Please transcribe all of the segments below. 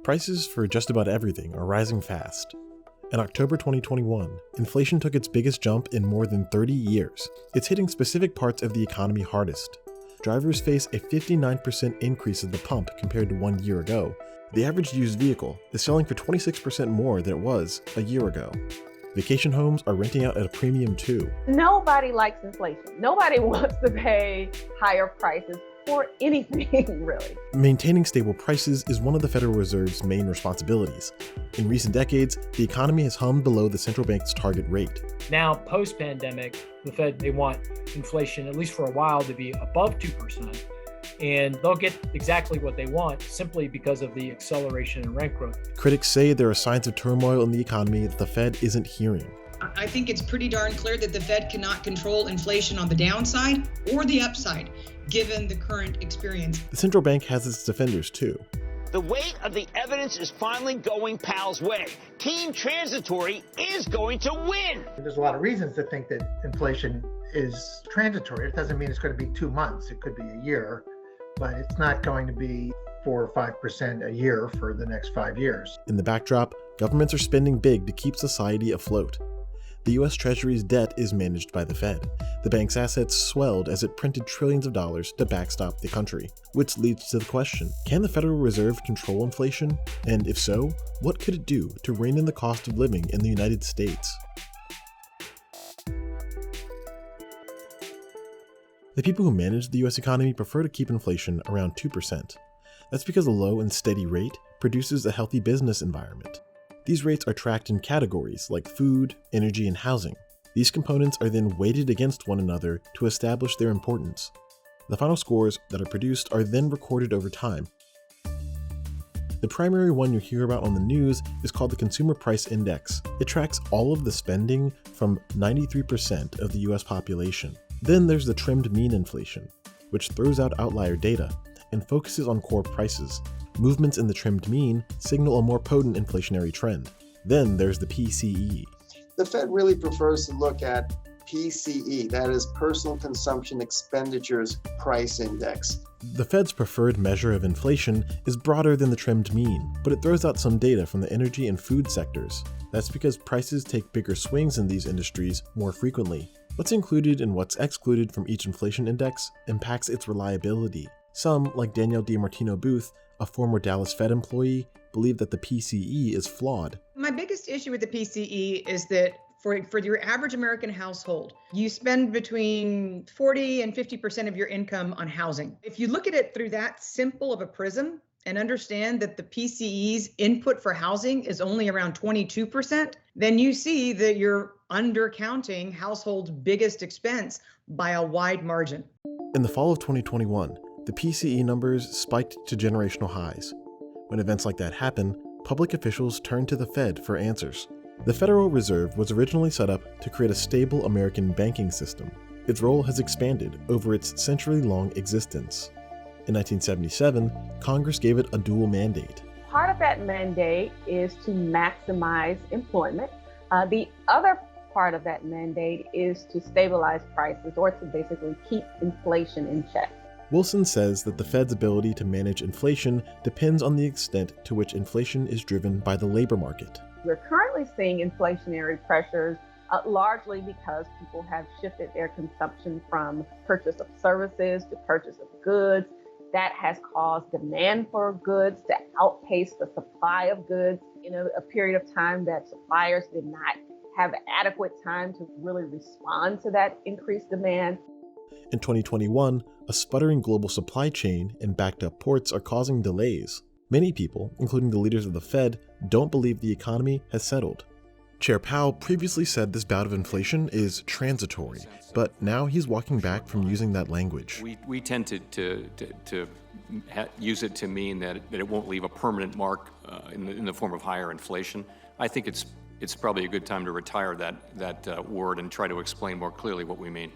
Prices for just about everything are rising fast. In October 2021, inflation took its biggest jump in more than 30 years. It's hitting specific parts of the economy hardest. Drivers face a 59% increase at the pump compared to 1 year ago. The average used vehicle is selling for 26% more than it was a year ago. Vacation homes are renting out at a premium too. Nobody likes inflation. Nobody wants to pay higher prices for anything, really. Maintaining stable prices is one of the Federal Reserve's main responsibilities. In recent decades, the economy has hummed below the central bank's target rate. Now, post-pandemic, the Fed, they want inflation, at least for a while, to be above 2%. And they'll get exactly what they want simply because of the acceleration in rent growth. Critics say there are signs of turmoil in the economy that the Fed isn't hearing. I think it's pretty darn clear that the Fed cannot control inflation on the downside or the upside, given the current experience. The central bank has its defenders too. The weight of the evidence is finally going Powell's way. Team Transitory is going to win. There's a lot of reasons to think that inflation is transitory. It doesn't mean it's going to be 2 months. It could be a year, but it's not going to be 4 or 5% a year for the next 5 years. In the backdrop, governments are spending big to keep society afloat. The U.S. Treasury's debt is managed by the Fed. The bank's assets swelled as it printed trillions of dollars to backstop the country, which leads to the question, can the Federal Reserve control inflation? And if so, what could it do to rein in the cost of living in the United States? The people who manage the U.S. economy prefer to keep inflation around 2%. That's because a low and steady rate produces a healthy business environment. These rates are tracked in categories like food, energy, and housing. These components are then weighted against one another to establish their importance. The final scores that are produced are then recorded over time. The primary one you hear about on the news is called the Consumer Price Index. It tracks all of the spending from 93% of the US population. Then there's the trimmed mean inflation, which throws out outlier data and focuses on core prices. Movements in the trimmed mean signal a more potent inflationary trend. Then there's the PCE. The Fed really prefers to look at PCE, that is Personal Consumption Expenditures Price Index. The Fed's preferred measure of inflation is broader than the trimmed mean, but it throws out some data from the energy and food sectors. That's because prices take bigger swings in these industries more frequently. What's included and what's excluded from each inflation index impacts its reliability. Some, like Danielle DiMartino Booth, a former Dallas Fed employee, believe that the PCE is flawed. My biggest issue with the PCE is that for your average American household, you spend between 40 and 50% of your income on housing. If you look at it through that simple of a prism and understand that the PCE's input for housing is only around 22%, then you see that you're undercounting households' biggest expense by a wide margin. In the fall of 2021, the PCE numbers spiked to generational highs. When events like that happen, public officials turn to the Fed for answers. The Federal Reserve was originally set up to create a stable American banking system. Its role has expanded over its century-long existence. In 1977, Congress gave it a dual mandate. Part of that mandate is to maximize employment. The other part of that mandate is to stabilize prices or to basically keep inflation in check. Wilson says that the Fed's ability to manage inflation depends on the extent to which inflation is driven by the labor market. We're currently seeing inflationary pressures largely because people have shifted their consumption from purchase of services to purchase of goods. That has caused demand for goods to outpace the supply of goods in a period of time that suppliers did not have adequate time to really respond to that increased demand. In 2021, a sputtering global supply chain and backed-up ports are causing delays. Many people, including the leaders of the Fed, don't believe the economy has settled. Chair Powell previously said this bout of inflation is transitory, but now he's walking back from using that language. We tend to use it to mean that it won't leave a permanent mark in the form of higher inflation. I think it's probably a good time to retire that word and try to explain more clearly what we mean.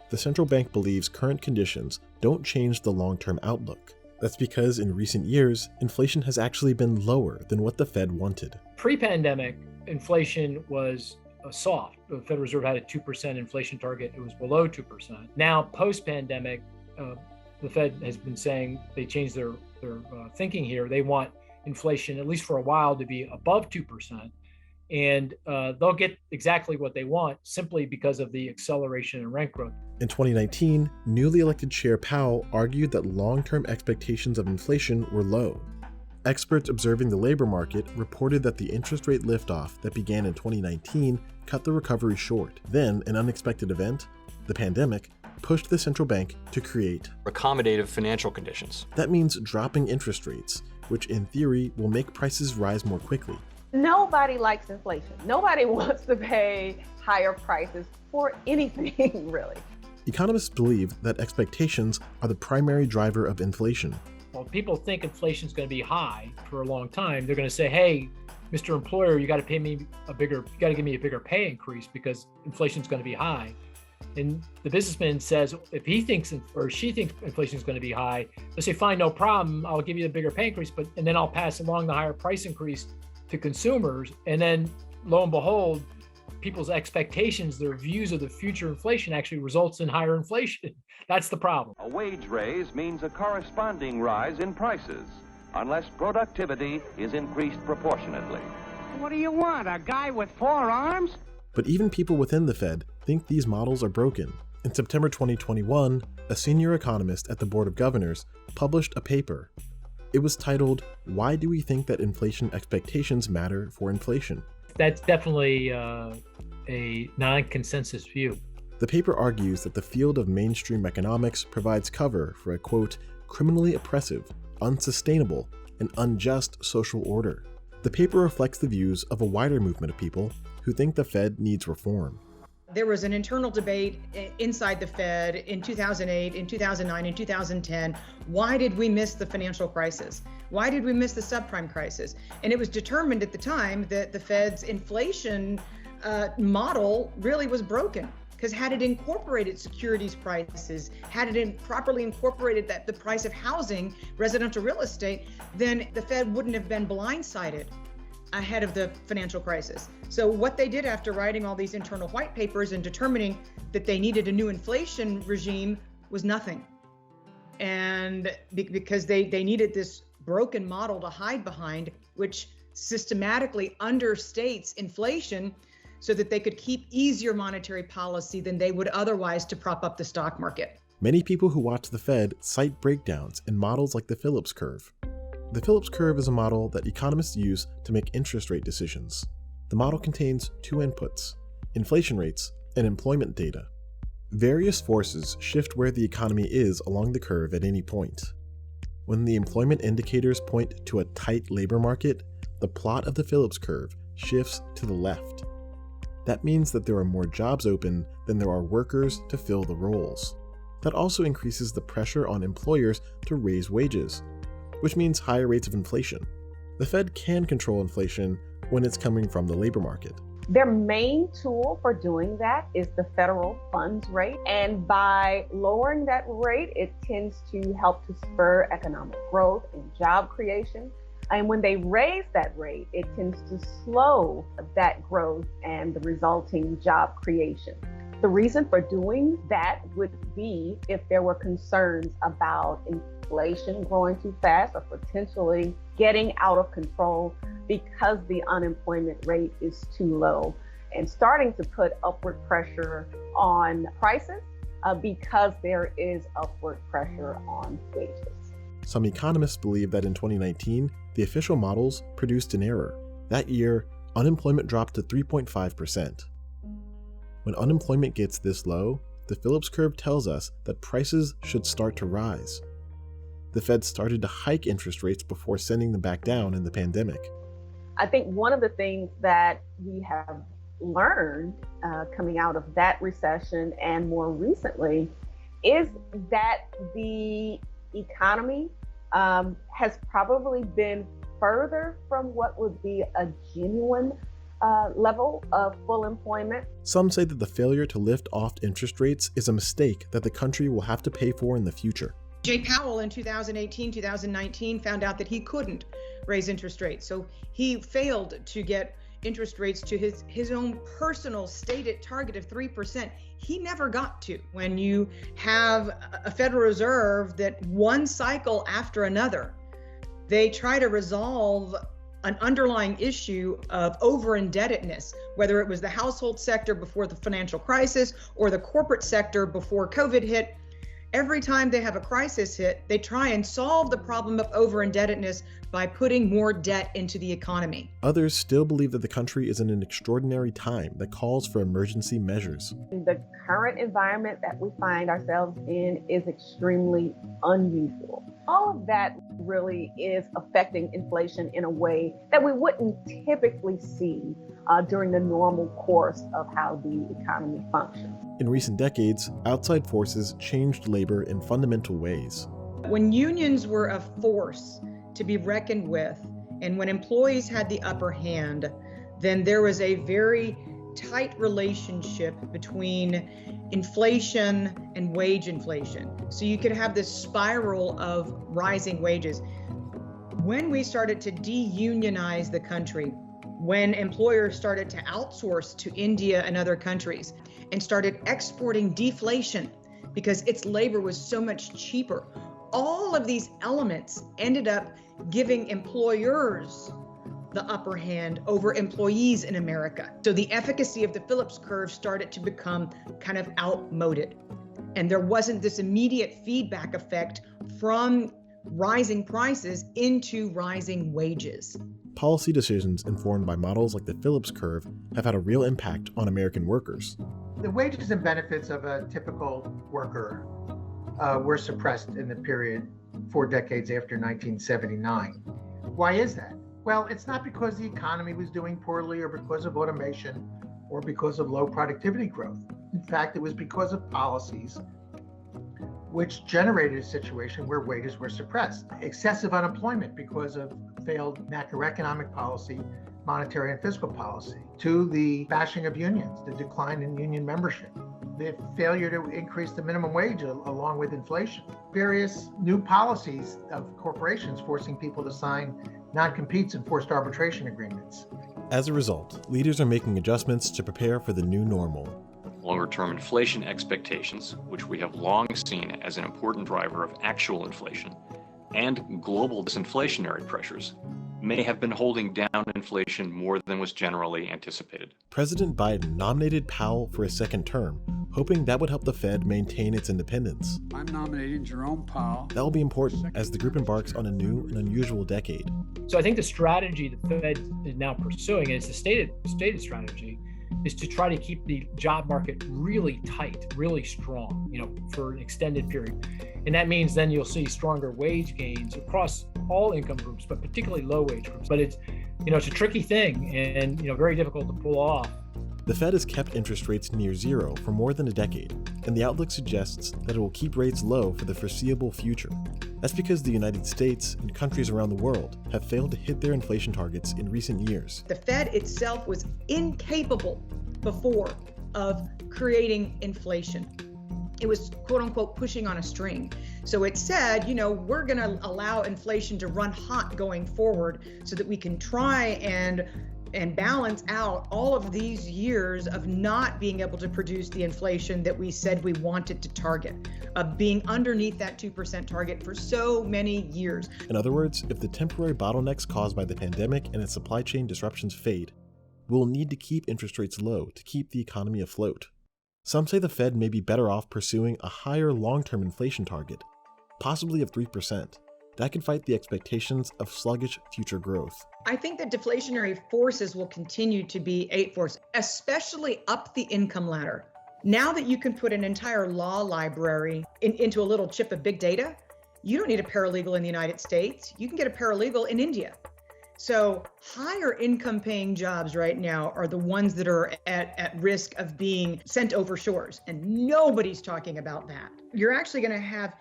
The central bank believes current conditions don't change the long-term outlook. That's because in recent years, inflation has actually been lower than what the Fed wanted. Pre-pandemic, inflation was soft. The Federal Reserve had a 2% inflation target. It was below 2%. Now, post-pandemic, the Fed has been saying they changed their thinking here. They want inflation, at least for a while, to be above 2%. And they'll get exactly what they want simply because of the acceleration in rent growth. In 2019, newly elected Chair Powell argued that long-term expectations of inflation were low. Experts observing the labor market reported that the interest rate liftoff that began in 2019 cut the recovery short. Then, an unexpected event, the pandemic, pushed the central bank to create accommodative financial conditions. That means dropping interest rates, which in theory will make prices rise more quickly. Nobody likes inflation. Nobody wants to pay higher prices for anything, really. Economists believe that expectations are the primary driver of inflation. Well, people think inflation is going to be high for a long time. They're going to say, hey, Mr. Employer, you got to give me a bigger pay increase because inflation is going to be high. And the businessman says, if he thinks or she thinks inflation is going to be high, they say, fine, no problem. I'll give you the bigger pay increase, and then I'll pass along the higher price increase to consumers. And then lo and behold, people's expectations, their views of the future inflation actually results in higher inflation. That's the problem. A wage raise means a corresponding rise in prices, unless productivity is increased proportionately. What do you want, a guy with 4 arms? But even people within the Fed think these models are broken. In September 2021, a senior economist at the Board of Governors published a paper. It was titled, "Why Do We Think That Inflation Expectations Matter for Inflation?" That's definitely a non-consensus view. The paper argues that the field of mainstream economics provides cover for a, quote, criminally oppressive, unsustainable, and unjust social order. The paper reflects the views of a wider movement of people who think the Fed needs reform. There was an internal debate inside the Fed in 2008, in 2009, in 2010. Why did we miss the financial crisis? Why did we miss the subprime crisis? And it was determined at the time that the Fed's inflation model really was broken. Because had it incorporated securities prices, had it properly incorporated the price of housing, residential real estate, then the Fed wouldn't have been blindsided ahead of the financial crisis. So what they did after writing all these internal white papers and determining that they needed a new inflation regime was nothing. And because they needed this broken model to hide behind, which systematically understates inflation so that they could keep easier monetary policy than they would otherwise to prop up the stock market. Many people who watch the Fed cite breakdowns in models like the Phillips Curve. The Phillips Curve is a model that economists use to make interest rate decisions. The model contains 2 inputs, inflation rates and employment data. Various forces shift where the economy is along the curve at any point. When the employment indicators point to a tight labor market, the plot of the Phillips Curve shifts to the left. That means that there are more jobs open than there are workers to fill the roles. That also increases the pressure on employers to raise wages, which means higher rates of inflation. The Fed can control inflation when it's coming from the labor market. Their main tool for doing that is the federal funds rate. And by lowering that rate, it tends to help to spur economic growth and job creation. And when they raise that rate, it tends to slow that growth and the resulting job creation. The reason for doing that would be if there were concerns about inflation growing too fast or potentially getting out of control because the unemployment rate is too low and starting to put upward pressure on prices because there is upward pressure on wages. Some economists believe that in 2019, the official models produced an error. That year, unemployment dropped to 3.5%. When unemployment gets this low, the Phillips curve tells us that prices should start to rise. The Fed started to hike interest rates before sending them back down in the pandemic. I think one of the things that we have learned coming out of that recession and more recently is that the economy has probably been further from what would be a genuine level of full employment. Some say that the failure to lift off interest rates is a mistake that the country will have to pay for in the future. Jay Powell in 2018, 2019 found out that he couldn't raise interest rates. So he failed to get interest rates to his own personal stated target of 3%. He never got to. When you have a Federal Reserve that one cycle after another, they try to resolve an underlying issue of over-indebtedness, whether it was the household sector before the financial crisis or the corporate sector before COVID hit. Every time they have a crisis hit, they try and solve the problem of over-indebtedness by putting more debt into the economy. Others still believe that the country is in an extraordinary time that calls for emergency measures. The current environment that we find ourselves in is extremely unusual. All of that really is affecting inflation in a way that we wouldn't typically see during the normal course of how the economy functions. In recent decades, outside forces changed labor in fundamental ways. When unions were a force to be reckoned with, and when employees had the upper hand, then there was a very tight relationship between inflation and wage inflation. So you could have this spiral of rising wages. When we started to de-unionize the country, when employers started to outsource to India and other countries and started exporting deflation because its labor was so much cheaper, all of these elements ended up giving employers the upper hand over employees in America. So the efficacy of the Phillips Curve started to become kind of outmoded. And there wasn't this immediate feedback effect from rising prices into rising wages. Policy decisions informed by models like the Phillips Curve have had a real impact on American workers. The wages and benefits of a typical worker were suppressed in the period 4 decades after 1979. Why is that? Well, it's not because the economy was doing poorly or because of automation or because of low productivity growth. In fact, it was because of policies which generated a situation where wages were suppressed. Excessive unemployment because of failed macroeconomic policy, monetary and fiscal policy, to the bashing of unions, the decline in union membership, the failure to increase the minimum wage along with inflation, various new policies of corporations forcing people to sign non-competes and forced arbitration agreements. As a result, leaders are making adjustments to prepare for the new normal. Longer-term inflation expectations, which we have long seen as an important driver of actual inflation, and global disinflationary pressures may have been holding down inflation more than was generally anticipated. President Biden nominated Powell for a second term, hoping that would help the Fed maintain its independence. I'm nominating Jerome Powell. That will be important as the group embarks on a new and unusual decade. So I think the strategy the Fed is now pursuing, and it's a stated strategy, is to try to keep the job market really tight, really strong, for an extended period. And that means then you'll see stronger wage gains across all income groups, but particularly low wage groups. But it's a tricky thing and, very difficult to pull off. The Fed has kept interest rates near zero for more than a decade, and the outlook suggests that it will keep rates low for the foreseeable future. That's because the United States and countries around the world have failed to hit their inflation targets in recent years. The Fed itself was incapable before of creating inflation. It was, quote unquote, pushing on a string. So it said, we're going to allow inflation to run hot going forward so that we can try and balance out all of these years of not being able to produce the inflation that we said we wanted to target, of being underneath that 2% target for so many years. In other words, if the temporary bottlenecks caused by the pandemic and its supply chain disruptions fade, we'll need to keep interest rates low to keep the economy afloat. Some say the Fed may be better off pursuing a higher long-term inflation target, possibly of 3%. That could fight the expectations of sluggish future growth. I think that deflationary forces will continue to be a force, especially up the income ladder. Now that you can put an entire law library into a little chip of big data, you don't need a paralegal in the United States. You can get a paralegal in India. So higher income paying jobs right now are the ones that are at risk of being sent over shores, and nobody's talking about that. You're actually going to have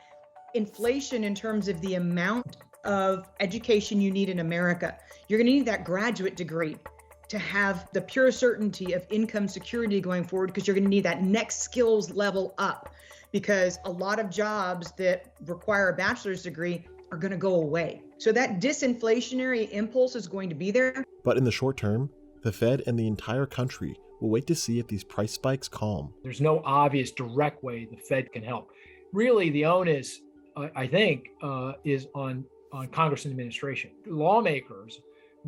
inflation in terms of the amount of education you need in America. You're going to need that graduate degree to have the pure certainty of income security going forward, because you're going to need that next skills level up, because a lot of jobs that require a bachelor's degree are going to go away. So that disinflationary impulse is going to be there. But in the short term, the Fed and the entire country will wait to see if these price spikes calm. There's no obvious direct way the Fed can help. Really, the onus, I think, is on on Congress and administration. Lawmakers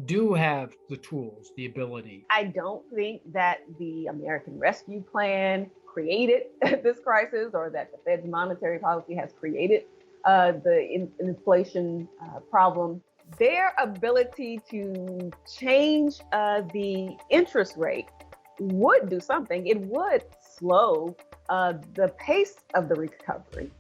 do have the tools, the ability. I don't think that the American Rescue Plan created this crisis, or that the Fed's monetary policy has created the inflation problem. Their ability to change the interest rate would do something. It would slow the pace of the recovery.